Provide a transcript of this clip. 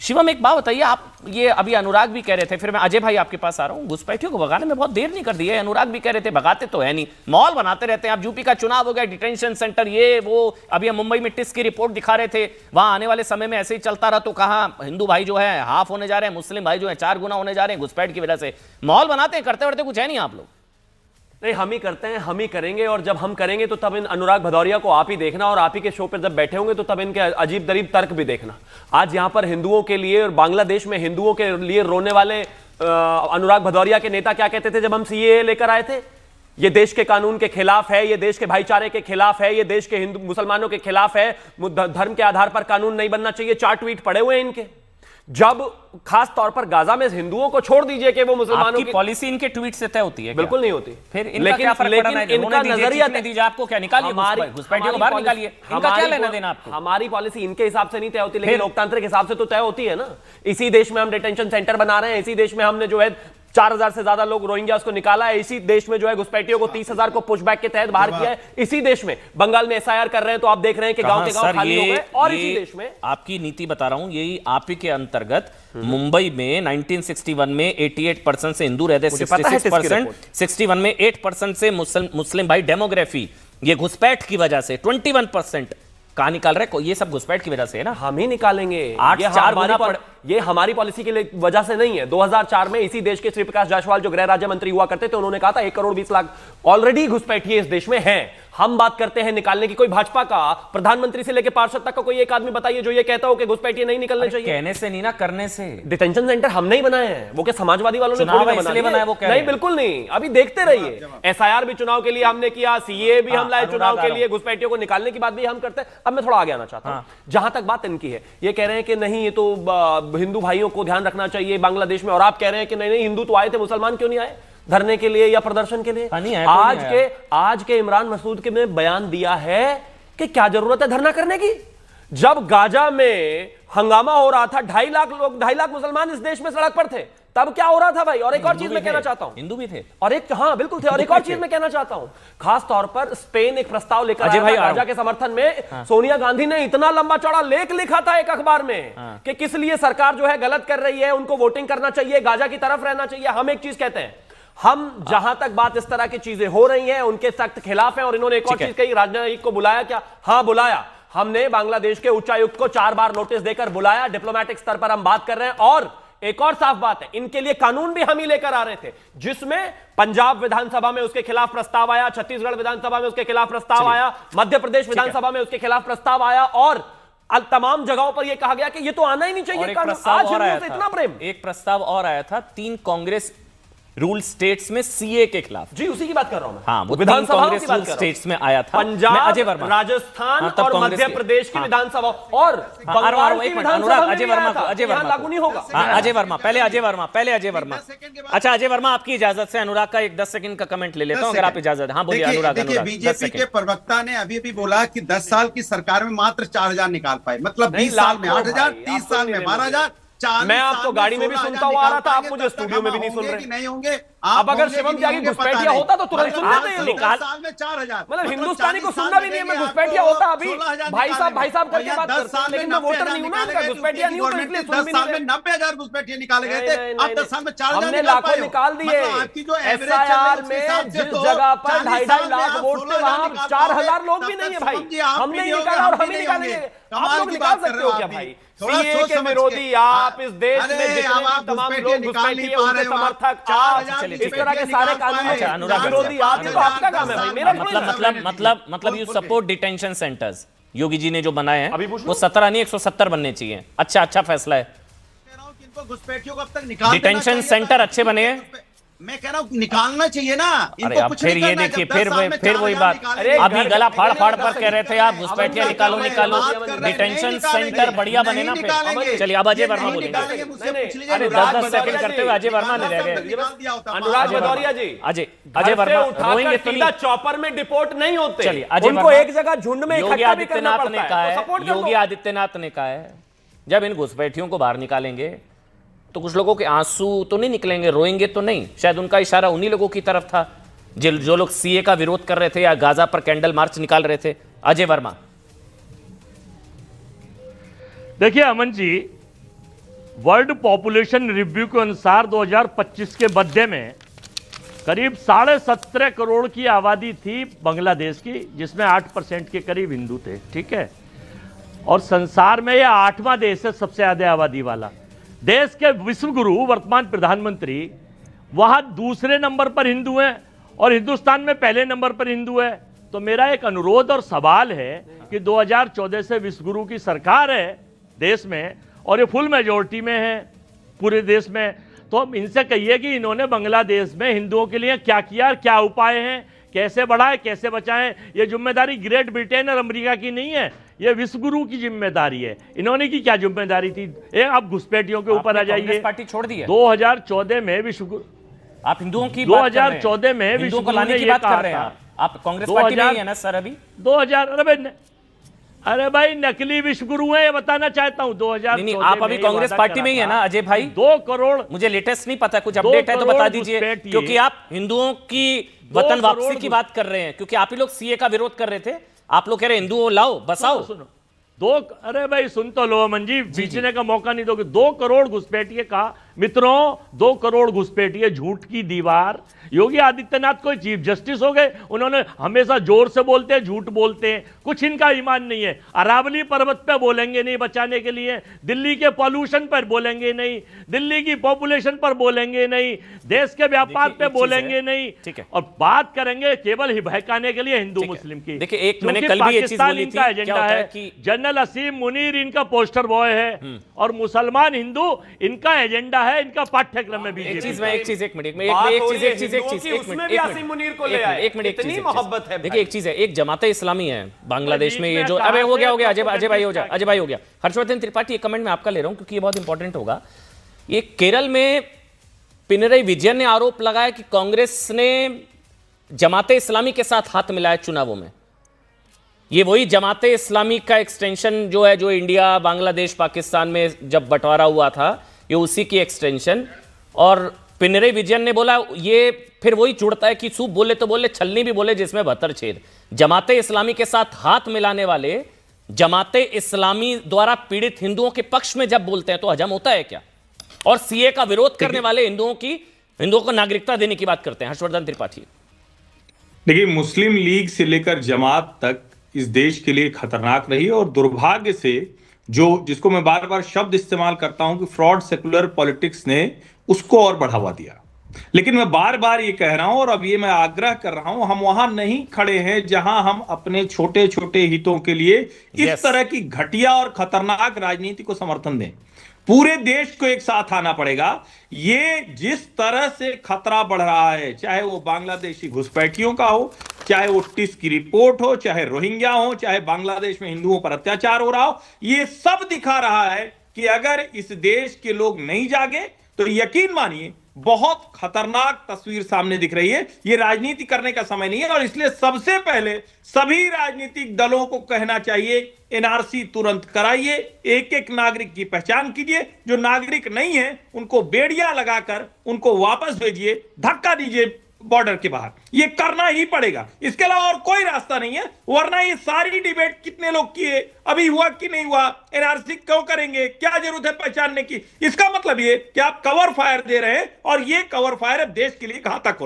शिवम एक बात बताइए, आप ये अभी अनुराग भी कह रहे थे, फिर मैं अजय भाई आपके पास आ रहा हूँ, घुसपैठियों को भगाने में बहुत देर नहीं कर दी है। अनुराग भी कह रहे थे भगाते तो है नहीं, माहौल बनाते रहते हैं। आप यूपी का चुनाव हो गया, डिटेंशन सेंटर ये वो, अभी हम मुंबई में टिस की रिपोर्ट दिखा रहे थे, वहां आने वाले समय में ऐसे ही चलता रहा तो कहाँ हिंदू भाई जो है हाफ होने जा रहे हैं, मुस्लिम भाई जो है 4 गुना होने जा रहे हैं घुसपैठ की वजह से। माहौल बनाते हैं, करते वरते कुछ है नहीं आप लोग। नहीं, हम ही करते हैं, हम ही करेंगे, और जब हम करेंगे तो तब इन अनुराग भदौरिया को आप ही देखना, और आप ही के शो पर जब बैठे होंगे तो तब इनके अजीब दरीब तर्क भी देखना। आज यहां पर हिंदुओं के लिए और बांग्लादेश में हिंदुओं के लिए रोने वाले अनुराग भदौरिया के नेता क्या कहते थे जब हम सीएए लेकर आए थे? ये देश के कानून के खिलाफ है, ये देश के भाईचारे के खिलाफ है, ये देश के हिंदू मुसलमानों के खिलाफ है, धर्म के आधार पर कानून नहीं बनना चाहिए। 4 ट्वीट पड़े हुए हैं इनके। जब खास तौर पर गाजा में हिंदुओं को छोड़ दीजिए कि वो मुसलमानों की पॉलिसी इनके ट्वीट से तय होती है? बिल्कुल नहीं होती। फिर इनका क्या फर्क पड़ना है? इनका नजरिया दीजिए, आपको क्या निकालिए, घुसपैठियों को बाहर निकालिए, इनका क्या लेना देना आपको? हमारी पॉलिसी इनके हिसाब से नहीं तय होती, लेकिन लोकतांत्रिक हिसाब से तो तय होती है ना। इसी देश में हम डिटेंशन सेंटर बना रहे हैं, इसी देश में हमने जो है 4000 से ज्यादा लोग रोहिंग्यास को निकाला है, इसी देश में जो है घुसपैठियों को 30,000 को पुशबैक के तहत बाहर किया है, इसी देश में बंगाल में एसआईआर कर रहे हैं तो आप देख रहे हैं कि गांव के गांव खाली हो गए, और इसी देश में आपकी नीति बता रहा हूं, यही आप ही के अंतर्गत मुंबई में 1961 में 88% से हिंदू रहते, 66%, 61 में 8% से मुस्लिम भाई, डेमोग्राफी ये घुसपैठ की वजह से 21% कहां निकाल रहे हैं? ये सब घुसपैठ की वजह से है ना। हम ही निकालेंगे। ये हमारी पॉलिसी की वजह से नहीं है। 2004 में इसी देश के श्री प्रकाश जायसवाल जो गृह राज्य मंत्री हुआ करते थे, उन्होंने कहा था 1 करोड़ 20 लाख ऑलरेडी घुसपैठिए इस देश में हैं। हम बात करते हैं निकालने की। कोई भाजपा का प्रधानमंत्री से लेकर पार्षद तक का कोई एक आदमी बताइए जो ये कहता हो कि घुसपैठिए नहीं निकलने चाहिए। कहने से नहीं ना, करने से। डिटेंशन सेंटर हमने ही बनाए हैं, वो क्या समाजवादी वालों ने बनाया? वो नहीं, बिल्कुल नहीं। अभी देखते रहिए, एसआईआर भी चुनाव के लिए हमने किया, सीए भी हम लाए चुनाव के लिए, घुसपैठियों को निकालने की बात भी हम करते हैं। अब मैं थोड़ा आगे आना चाहता हूं। जहां तक बात इनकी है, ये कह रहे हैं कि नहीं ये तो हिंदू भाइयों को ध्यान रखना चाहिए बांग्लादेश में, और आप कह रहे हैं कि नहीं हिंदू तो आए थे, मुसलमान क्यों नहीं आए धरने के लिए या प्रदर्शन के लिए? आज के इमरान मसूद के ने बयान दिया है कि क्या जरूरत है धरना करने की। जब गाजा में हंगामा हो रहा था, 2.5 लाख लोग, 2.5 लाख मुसलमान इस देश में सड़क पर थे, तब क्या हो रहा था भाई? और एक और चीज मैं कहना चाहता हूं, हिंदू भी थे, और एक, हाँ बिल्कुल थे, और एक और चीज मैं कहना चाहता हूं, खास तौर पर स्पेन एक प्रस्ताव लेकर आया था गाजा के समर्थन में। सोनिया गांधी ने इतना लंबा चौड़ा लेख लिखा था एक अखबार में कि किस लिए सरकार जो है गलत कर रही है, उनको वोटिंग करना चाहिए, गाजा की तरफ रहना चाहिए। हम एक चीज कहते हैं, हम जहां तक बात इस तरह की चीजें हो रही हैं उनके सख्त खिलाफ हैं। और इन्होंने एक और चीज कही, राजनयिक को बुलाया क्या? हाँ बुलाया, हमने बांग्लादेश के उच्चायुक्त को 4 बार नोटिस देकर बुलाया, डिप्लोमेटिक स्तर पर हम बात कर रहे हैं। और एक और साफ बात है, इनके लिए कानून भी हम ही लेकर आ रहे थे, जिसमें पंजाब विधानसभा में उसके खिलाफ प्रस्ताव आया, छत्तीसगढ़ विधानसभा में उसके खिलाफ प्रस्ताव आया, मध्य प्रदेश विधानसभा में उसके खिलाफ प्रस्ताव आया, और तमाम जगहों पर यह कहा गया कि यह तो आना ही नहीं चाहिए कानून। आज हिंदुओं से इतना प्रेम। एक प्रस्ताव और आया था 3 कांग्रेस रूल स्टेट्स में सीए के खिलाफ। जी उसी की बात कर रहा हूं मैं। हाँ, वो विधानसभा कांग्रेस रूल स्टेट्स में आया था, पंजाब, राजस्थान और मध्य प्रदेश की विधानसभा, और बंगाल की विधानसभा में अजय वर्मा लागू नहीं होगा। अजय वर्मा, पहले अजय वर्मा। अच्छा अजय वर्मा, आपकी इजाजत से अनुराग का एक 10 सेकंड का कमेंट ले लेता हूं, अगर आप इजाजत। हाँ बोलिए अनुराग। देखिए, बीजेपी के प्रवक्ता ने अभी भी बोला कि 10 साल की सरकार में मात्र 4000 निकाल पाए, मतलब 20 साल में 8000, 30 साल में 12000। मैं आपको गाड़ी में भी सुनता हुआ आ रहा था, आप मुझे स्टूडियो में भी नहीं सुन रहे। नहीं होंगे। अब अगर शिवम त्यागी घुसपैठिया होता तो तुरंत सुन लेते हैं लोग। साल में 4000, मतलब हिंदुस्तानी को सुनना भी नहीं है। मैं घुसपैठिया होता अभी भाई साहब करके बात करता हूं, लेकिन मैं वोटर नहीं हूं ना, इनका घुसपैठिया नहीं हूं, तो इसलिए सुन भी नहीं रहे। 90,000 घुसपैठिए निकाले गए थे, अब 10 साल में 4000 हमने लाखों निकाल दिए। आपकी जो एसआईआर में जिस जगह पर 2.5 लाख वोट थे वहां 4000 लोग भी नहीं है भाई। हमने निकाला और हम ही निकालेंगे। आप लोग निकाल सकते हो क्या भाई? सीए के विरोधी आप, इस देश में जितने तमाम लोग घुसपैठिए उनके समर्थक आप, इस तरह के सारे कानून विरोधी आप, ये तो आपका काम है भाई, मेरा मतलब you support detention centres Yogi ji ने जो बनाए हैं, वो 17 नहीं 170 बनने चाहिए। अच्छा फैसला है। घुसपैठियों को अब तक निकाल डिटेंशन सेंटर अच्छे बने हैं, मैं कह रहा हूँ निकालना चाहिए ना। अरे अब फिर ये देखिए, फिर वही बात। अभी गला फाड़ पर कह रहे थे आप घुसपैठिया निकालो। डिटेंशन सेंटर बढ़िया बने ना फिर। चलिए अब अजय वर्मा बोलेंगे। अरे 10 सेकंड करते हुए अजय वर्मा नहीं रह गए। अनुराग भदौरिया जी, अजय वर्मा रोएंगे तो नहीं, चॉपर में डिपोर्ट नहीं होते। चलिए अजय उनको एक जगह झुंड में योगी आदित्यनाथ ने कहा है, योगी आदित्यनाथ ने कहा है जब इन घुसपैठियों को बाहर निकालेंगे तो कुछ लोगों के आंसू तो नहीं निकलेंगे, रोएंगे तो नहीं। शायद उनका इशारा उन्हीं लोगों की तरफ था जो लोग सीए का विरोध कर रहे थे या गाजा पर कैंडल मार्च निकाल रहे थे। अजय वर्मा। देखिए Aman ji, world population review के अनुसार 2025 के मध्य में करीब 17.5 करोड़ की आबादी थी बांग्लादेश की, जिसमें 8% के करीब हिंदू थे। ठीक है, और संसार में यह 8वां देश है सबसे ज्यादा आबादी वाला। देश के विश्व गुरु वर्तमान प्रधानमंत्री वहां दूसरे नंबर पर हिंदू हैं और हिंदुस्तान में पहले नंबर पर हिंदू है। तो मेरा एक अनुरोध और सवाल है कि 2014 से विश्व गुरु की सरकार है देश में और ये फुल मेजोरिटी में है पूरे देश में, तो हम इनसे कहिए कि इन्होंने बांग्लादेश में हिंदुओं के लिए क्या किया, क्या उपाय हैं, कैसे बढ़ाएं, कैसे बचाएं। ये जिम्मेदारी ग्रेट ब्रिटेन और अमेरिका की नहीं है, ये विश्व गुरु की जिम्मेदारी है। इन्होंने की क्या जिम्मेदारी थी? आप घुसपैठियों के ऊपर आ जाइए। पार्टी छोड़ दी है 2014 में विश्व गुरु, आप हिंदुओं की 2014 में हिंदुओं को लाने की बात कर रहे हैं आप कांग्रेस पार्टी में ही है ना सर अभी 2000। अरे भाई नकली विश्व गुरु है, ये बताना चाहता हूं। 2000 नहीं, आप अभी कांग्रेस पार्टी में ही है ना अजय भाई? 2 करोड़, मुझे लेटेस्ट नहीं पता, कुछ अपडेट है तो बता दीजिए, क्योंकि आप हिंदुओं की वतन वापसी की बात कर रहे हैं, क्योंकि आप ही लोग सीए का विरोध कर रहे थे। आप लोग कह रहे हैं हिंदुओं लाओ बसाओ। सुनो, अरे भाई सुन तो लो अमन जी, बीचने का मौका नहीं दोगे। 2 करोड़ घुसपैठिए कहा मित्रों, 2 करोड़ घुसपैठिए, झूठ की दीवार। योगी आदित्यनाथ कोई चीफ जस्टिस हो गए, उन्होंने हमेशा जोर से बोलते हैं, झूठ बोलते हैं, कुछ इनका ईमान नहीं है। अरावली पर्वत पे बोलेंगे नहीं बचाने के लिए, दिल्ली के पॉल्यूशन पर बोलेंगे नहीं, दिल्ली की पॉपुलेशन पर बोलेंगे नहीं, देश के व्यापार पे बोलेंगे नहीं, और बात करेंगे केवल ही बहकाने के लिए हिंदू मुस्लिम की। देखिए, एक मैंने कल भी ये चीज बोली थी, इनका एजेंडा है कि जनरल असीम मुनीर इनका पोस्टर बॉय है और मुसलमान हिंदू इनका एजेंडा है, इनका पाठ्यक्रम में भी। एक चीज एक मिनट देखिए, एक चीज है, एक जमाते इस्लामी है बांग्लादेश में, ये जो अबे हो गया अजय भाई हो गया। हर्षवर्धन त्रिपाठी, एक कमेंट में आपका ले रहा हूं क्योंकि ये बहुत इंपॉर्टेंट होगा। ये केरल में पिनरई विजयन ने आरोप लगाया कि कांग्रेस ने जमाते इस्लामी के साथ हाथ मिलाया चुनावों में। ये वही जमाते इस्लामी का एक्सटेंशन जो है, जो इंडिया बांग्लादेश पाकिस्तान में जब बंटवारा हुआ था, ये उसी की एक्सटेंशन। और पिनरई विजयन ने बोला ये फिर वही जुड़ता है कि सूप बोले तो बोले, छलनी भी बोले जिसमें 72 छेद। जमाते इस्लामी के साथ हाथ मिलाने वाले जमाते इस्लामी द्वारा पीड़ित हिंदुओं के पक्ष में जब बोलते हैं तो हजम होता है क्या? और सीए का विरोध करने वाले हिंदुओं को नागरिकता देने की बात करते हैं। हर्षवर्धन त्रिपाठी, देखिए, मुस्लिम लीग से लेकर जमात तक इस देश के लिए खतरनाक रही और दुर्भाग्य से जिसको मैं बार बार शब्द इस्तेमाल करता हूं कि फ्रॉड सेकुलर पॉलिटिक्स ने उसको और बढ़ावा दिया। लेकिन मैं बार बार ये कह रहा हूं और अब ये मैं आग्रह कर रहा हूं, हम वहां नहीं खड़े हैं जहां हम अपने छोटे छोटे हितों के लिए इस तरह की घटिया और खतरनाक राजनीति को समर्थन दें। पूरे देश को एक साथ आना पड़ेगा। ये जिस तरह से खतरा बढ़ रहा है, चाहे वो बांग्लादेशी घुसपैठियों का हो, चाहे वो टिस की रिपोर्ट हो, चाहे रोहिंग्या हो, चाहे बांग्लादेश में हिंदुओं पर अत्याचार हो रहा हो, ये सब दिखा रहा है कि अगर इस देश के लोग नहीं जागे तो यकीन मानिए बहुत खतरनाक तस्वीर सामने दिख रही है। ये राजनीति करने का समय नहीं है और इसलिए सबसे पहले सभी राजनीतिक दलों को कहना चाहिए एनआरसी तुरंत कराइए, एक एक नागरिक की पहचान कीजिए, जो नागरिक नहीं है उनको बेड़ियां लगाकर उनको वापस भेजिए, धक्का दीजिए बॉर्डर के बाहर। ये करना ही पड़ेगा, इसके अलावा और कोई रास्ता नहीं है। वरना ये सारी डिबेट कितने लोग किए, अभी हुआ कि नहीं हुआ, एनआरसी क्यों करेंगे, क्या जरूरत है पहचानने की, इसका मतलब ये कि आप कवर फायर दे रहे हैं और ये कवर फायर अब देश के लिए घातक हो रहा है।